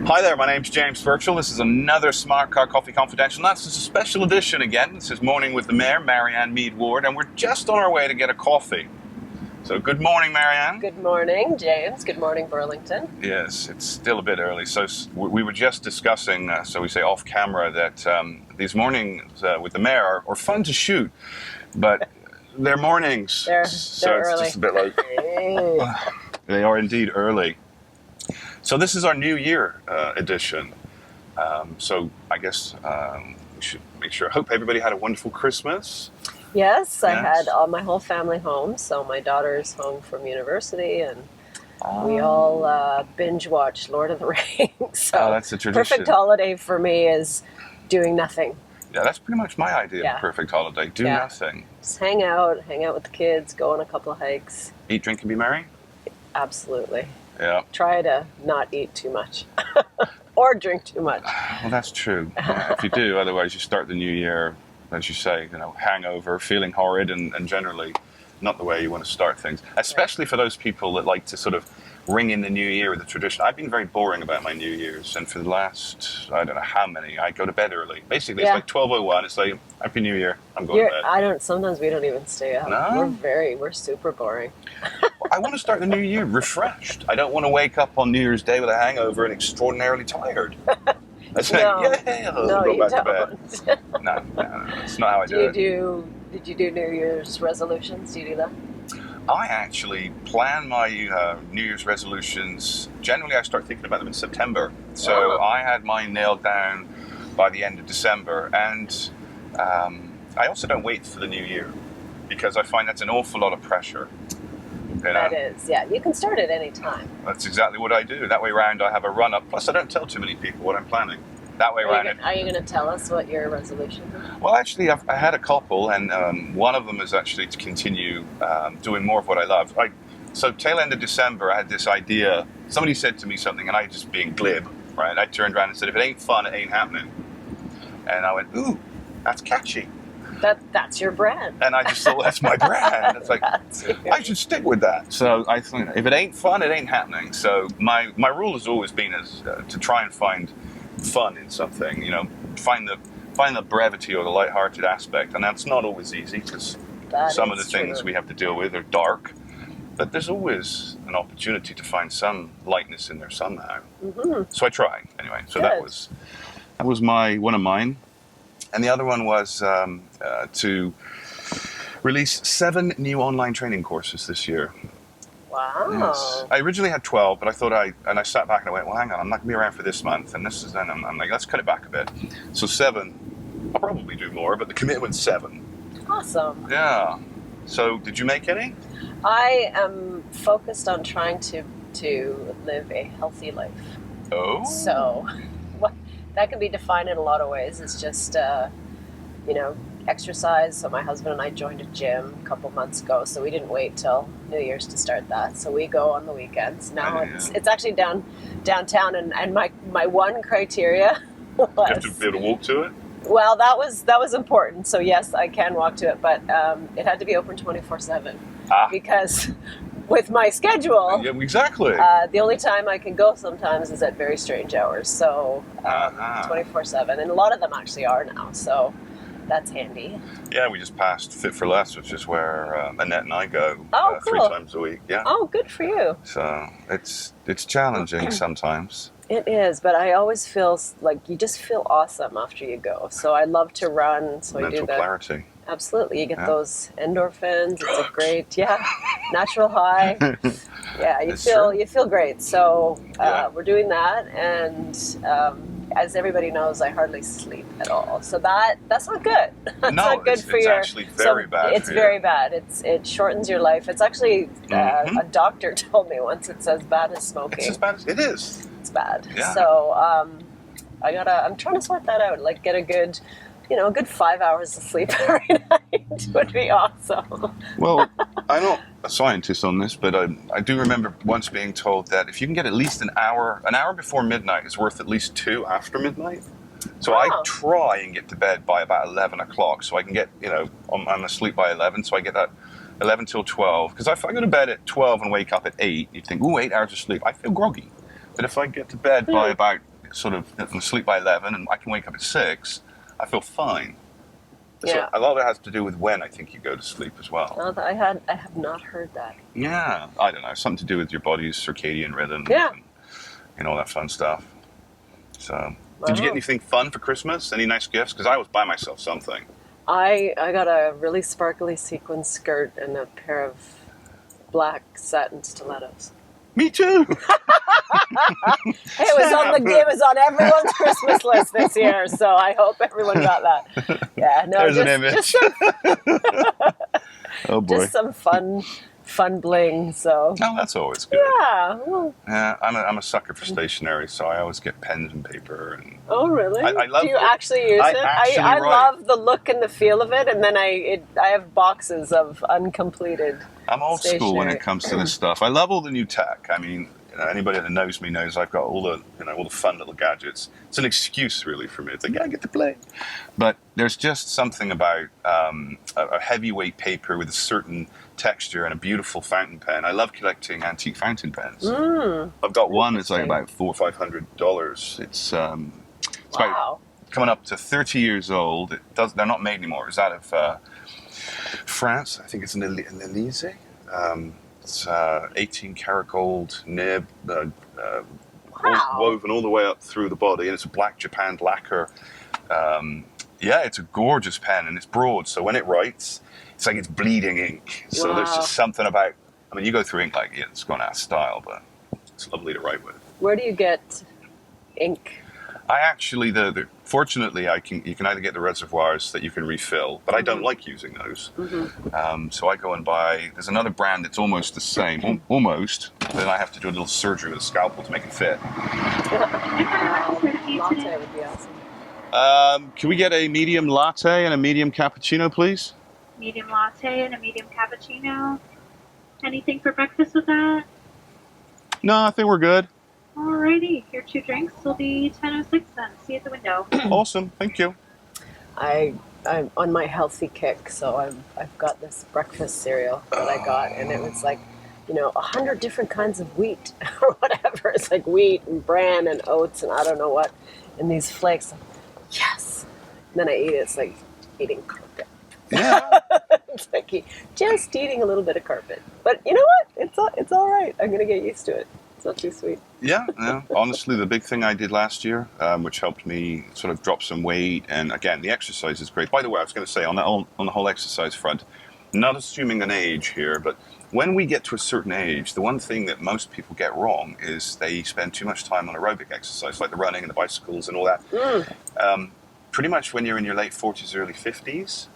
Hi there, my name's James Virtual. This is another Smart Car Coffee Confidential. And that's a special edition again. This is Morning with the Mayor, Marianne Mead Ward, and we're just on our way to get a coffee. So good morning, Marianne. Good morning, James. Good morning, Burlington. Yes, it's still a bit early. So we were just discussing, so we say off camera, that these mornings with the Mayor are fun to shoot, but they're mornings. They're so it's early. just a bit like, they are indeed early. So this is our New Year edition. So I guess we should make sure. I hope everybody had a wonderful Christmas. Yes, I had my whole family home. So my daughter's home from university, and we all binge watched Lord of the Rings. So that's a tradition. Perfect holiday for me is doing nothing. Yeah, that's pretty much my idea of a perfect holiday. Do nothing. Just hang out with the kids, go on a couple of hikes. Eat, drink, and be merry? Absolutely. Yeah. Try to not eat too much or drink too much. Well, that's true. Yeah, if you do, otherwise you start the new year, as you say, hangover, feeling horrid, and generally not the way you want to start things. Especially for those people that like to sort of ring in the new year with a tradition. I've been very boring about my New Year's, and for the last, I don't know how many, I go to bed early. Basically, it's like 12:01. It's like, Happy New Year, I'm going to bed. Sometimes we don't even stay up. No? We're super boring. I want to start the new year refreshed. I don't want to wake up on New Year's Day with a hangover and extraordinarily tired. I say, go back to bed. No, that's not how I do it. Did you do New Year's resolutions? Do you do that? I actually plan my New Year's resolutions. Generally, I start thinking about them in September. So I had mine nailed down by the end of December. And I also don't wait for the new year because I find that's an awful lot of pressure. That is, yeah. You can start at any time. That's exactly what I do. That way around, I have a run-up. Plus, I don't tell too many people what I'm planning. That way around. Are you going to tell us what your resolution is? Well, actually, I had a couple, and one of them is actually to continue doing more of what I love. So tail end of December, I had this idea. Somebody said to me something, and I just being glib, right? I turned around and said, if it ain't fun, it ain't happening. And I went, ooh, that's catchy. That's your brand. And I just thought, that's my brand. It's like, I should stick with that. So I think, if it ain't fun, it ain't happening. So my rule has always been to try and find fun in something, find the brevity or the lighthearted aspect. And that's not always easy because some of the things we have to deal with are dark. But there's always an opportunity to find some lightness in there somehow. Mm-hmm. So I try anyway. So that was one of mine. And the other one was to release 7 new online training courses this year. Wow. Yes. I originally had 12, but I thought I sat back and I went, well, hang on, I'm not going to be around for this month. And I'm like, let's cut it back a bit. So 7, I'll probably do more, but the commitment's 7. Awesome. Yeah. So did you make any? I am focused on trying to live a healthy life. Oh. So that can be defined in a lot of ways. It's just, exercise. So my husband and I joined a gym a couple months ago. So we didn't wait till New Year's to start that. So we go on the weekends. Now it's actually downtown. And my one criteria was... You have to be able to walk to it? Well, that was important. So yes, I can walk to it. But it had to be open 24/7. Because... with my schedule, yeah, exactly. The only time I can go sometimes is at very strange hours. So 24/7, and a lot of them actually are now. So that's handy. Yeah, we just passed Fit for Less, which is where Annette and I go 3 times a week. Yeah. Oh, good for you. So it's challenging sometimes. It is, but I always feel like you just feel awesome after you go. So I love to run. So mental clarity. Absolutely, you get those endorphins. Drugs. It's a great, natural high. Yeah, you feel great. So we're doing that, and as everybody knows, I hardly sleep at all. So that's not good. That's not good for your. It's actually very bad. It's very bad. It shortens your life. It's actually a doctor told me once. It's as bad as smoking. It's as bad as it is. It's bad. Yeah. So I'm trying to sort that out. Like get a good 5 hours of sleep every night would be awesome. Well, I'm not a scientist on this, but I do remember once being told that if you can get at least an hour before midnight is worth at least 2 after midnight. So I try and get to bed by about 11 o'clock so I can get, I'm asleep by 11, so I get that 11 till 12. Because if I go to bed at 12 and wake up at 8, you'd think, ooh, 8 hours of sleep. I feel groggy. But if I get to bed by about sort of asleep by 11 and I can wake up at 6, I feel fine. Yeah. So a lot of it has to do with when I think you go to sleep as well. Oh, I have not heard that. Yeah, I don't know, something to do with your body's circadian rhythm and all that fun stuff. So, did you get anything fun for Christmas? Any nice gifts? Because I always buy myself something. I got a really sparkly sequin skirt and a pair of black satin stilettos. Me too. It was on everyone's Christmas list this year, so I hope everyone got that. Yeah, no, There's an image. Oh boy. Just some fun bling. So. Oh, that's always good. Yeah. Well, yeah, I'm a sucker for stationery, so I always get pens and paper. And oh, really? I love Do you actually use it? I love the look and the feel of it, and then I have boxes of uncompleted. I'm old school when it comes to this stuff. I love all the new tech. I mean, anybody that knows me knows I've got all the fun little gadgets. It's an excuse really for me. It's like, yeah, I get to play. But there's just something about a heavyweight paper with a certain texture and a beautiful fountain pen. I love collecting antique fountain pens. I've got one. It's like about $400 or $500. It's about coming up to 30 years old. They're not made anymore. It's out of France. I think it's in Elise. It's 18 karat gold nib, woven all the way up through the body, and it's a black Japan lacquer. Yeah, it's a gorgeous pen, and it's broad, so when it writes, it's like it's bleeding ink. So there's just something about, I mean, you go through ink like it's gone out of style, but it's lovely to write with. Where do you get ink? I actually, fortunately, you can either get the reservoirs that you can refill, but I don't like using those. So I go and buy, there's another brand that's almost the same, almost, then I have to do a little surgery with a scalpel to make it fit. Latte would be awesome. Can we get a medium latte and a medium cappuccino, please? Medium latte and a medium cappuccino. Anything for breakfast with that? No, I think we're good. Alrighty, your 2 drinks will be $10.06 then. See you at the window. Awesome, thank you. I'm on my healthy kick, so I've got this breakfast cereal that I got, and it was like, 100 different kinds of wheat or whatever. It's like wheat and bran and oats and I don't know what, and these flakes. Like, yes. And then I eat it. It's like eating carpet. Yeah. It's like just eating a little bit of carpet. But you know what? It's all right. I'm gonna get used to it. It's not too sweet. Yeah. Honestly, the big thing I did last year, which helped me sort of drop some weight, and again, the exercise is great. By the way, I was going to say on the whole exercise front, not assuming an age here, but when we get to a certain age, the one thing that most people get wrong is they spend too much time on aerobic exercise, like the running and the bicycles and all that. Pretty much when you're in your late 40s, early 50s,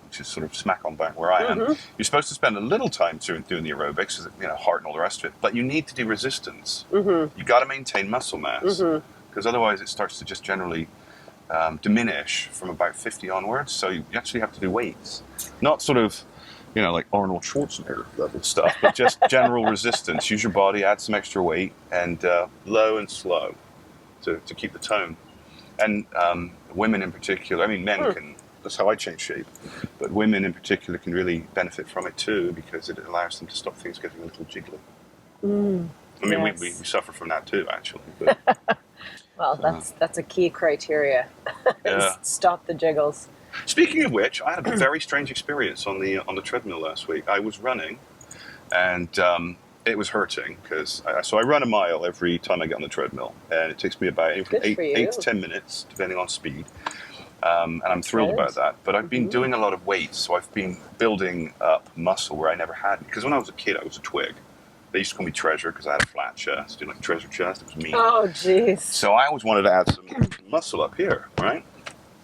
which is sort of smack on back where I am, you're supposed to spend a little time doing the aerobics, heart and all the rest of it, but you need to do resistance. You got to maintain muscle mass, because otherwise it starts to just generally diminish from about 50 onwards. So you actually have to do weights, not sort of, like Arnold Schwarzenegger level stuff, but just general resistance. Use your body, add some extra weight, and low and slow to keep the tone. And women in particular, I mean, men can. That's how I change shape. But women in particular can really benefit from it too, because it allows them to stop things getting a little jiggly. I mean, yes. we suffer from that too, actually. But, well, that's a key criteria. Stop the jiggles. Speaking of which, I had a very strange experience on the treadmill last week. I was running, and it was hurting because I run a mile every time I get on the treadmill, and it takes me about 8 to 10 minutes, depending on speed. And I'm thrilled about that. But I've been doing a lot of weights, so I've been building up muscle where I never had. Because when I was a kid, I was a twig. They used to call me Treasure because I had a flat chest, like treasure chest. It was me. Oh, jeez. So I always wanted to add some muscle up here, right?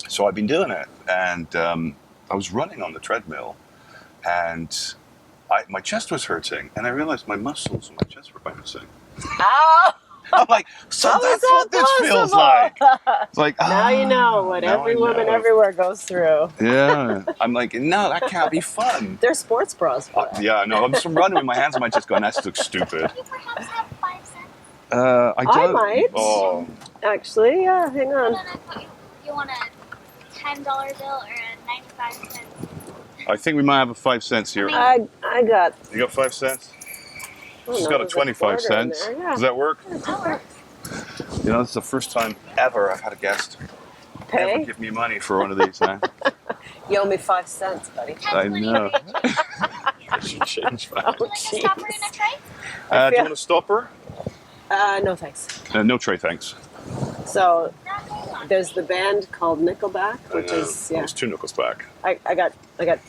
So I've been doing it, and I was running on the treadmill, and my chest was hurting, and I realized my muscles in my chest were bouncing. Ah! I'm like, so that's what this feels like. It's like, now you know what every woman everywhere goes through. Yeah. I'm like, no, that can't be fun. They're sports bras for that. Yeah, no, I'm just running with my hands on my chest going, that looks stupid. Can you perhaps have 5 cents? I might. Oh. Actually, yeah, hang on. You want a $10 bill or a 95 cents? I think we might have a 5 cents here. I got. You got 5 cents? Oh, She's no, got a there's 25 quarter in cents. there, yeah. Does that work? That works. You know, this is the first time ever I've had a guest ever Pay? give me money for one of these. You owe me 5 cents, buddy. I know. She changed that. Oh, Stop her in a jeez. tray? Do you want to stop her? No thanks. No tray, thanks. So there's the band called Nickelback, which is That was 2 knuckles back. I got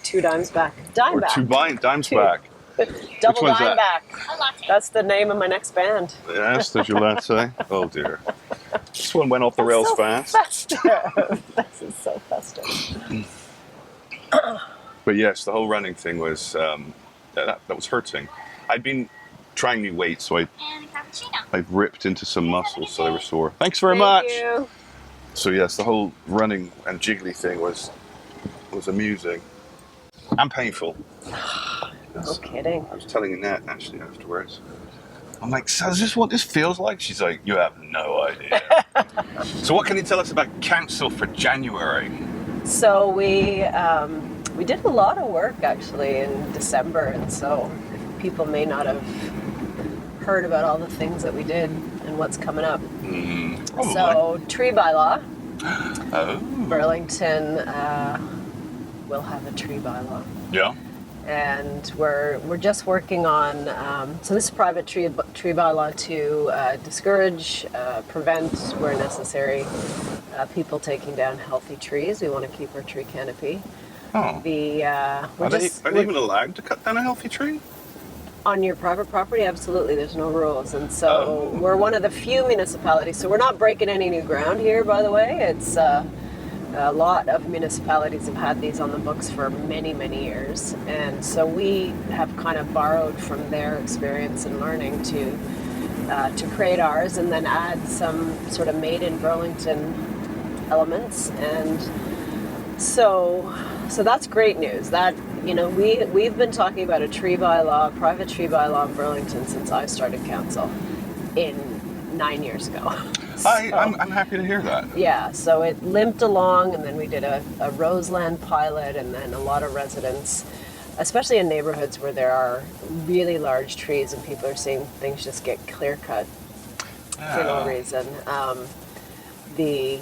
2 dimes back. Dime Or back. 2 dimes Two. back. Double one's dime that? back. A latte. That's the name of my next band. Yes, did you let say? Oh dear. This one went off the rails so fast. Festive. This is so festive. But yes, the whole running thing was that was hurting. I'd been trying new weights, so And a cappuccino. I've ripped into some muscles, so they were sore. Thanks very Thank much. you. So yes, the whole running and jiggly thing was amusing and painful. No kidding. I was telling Annette actually afterwards. I'm like, so is this what this feels like? She's like, you have no idea. So what can you tell us about council for January? So we did a lot of work actually in December, and so people may not have heard about all the things that we did and what's coming up. Probably. So tree bylaw. Oh. Burlington will have a tree bylaw. Yeah. And we're just working on so this is private tree bylaw to discourage, prevent where necessary, people taking down healthy trees. We want to keep our tree canopy. Oh. Are they even allowed to cut down a healthy tree? On your private property, absolutely. There's no rules, and so we're one of the few municipalities. So we're not breaking any new ground here, by the way. It's a lot of municipalities have had these on the books for many, many years, and so we have kind of borrowed from their experience and learning to create ours, and then add some sort of made in Burlington elements, and so that's great news. That we've been talking about a tree bylaw, private tree bylaw in Burlington since I started council in 9 years ago. I'm happy to hear that. Yeah, so it limped along, and then we did a Roseland pilot, and then a lot of residents, especially in neighborhoods where there are really large trees and people are seeing things just get clear cut for no reason. The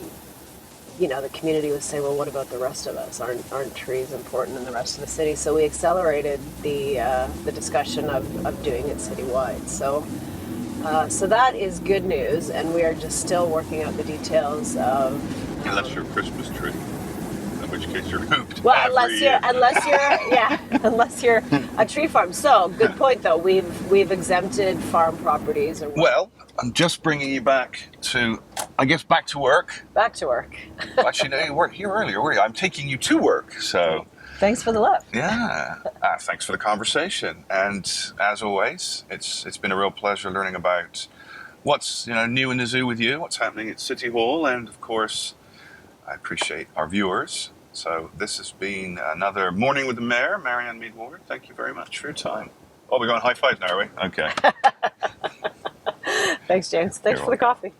community would say, well, what about the rest of us? Aren't trees important in the rest of the city? So we accelerated the discussion of doing it citywide. So that is good news, and we are just still working out the details of. Unless you're a Christmas tree, in which case you're looped. Well, unless you're a tree farm. So good point, though. We've exempted farm properties. Well, I'm just bringing you back to work. Back to work. Actually, no, you weren't here earlier, were you? I'm taking you to work, so. Thanks for the lift. Yeah. Thanks for the conversation. And as always, it's been a real pleasure learning about what's new in the zoo with you, what's happening at City Hall, and of course, I appreciate our viewers. So this has been another Morning with the Mayor, Marianne Mead Ward. Thank you very much for your time. Oh, we're going high five now, are we? Okay. Thanks, James. Thanks for the coffee.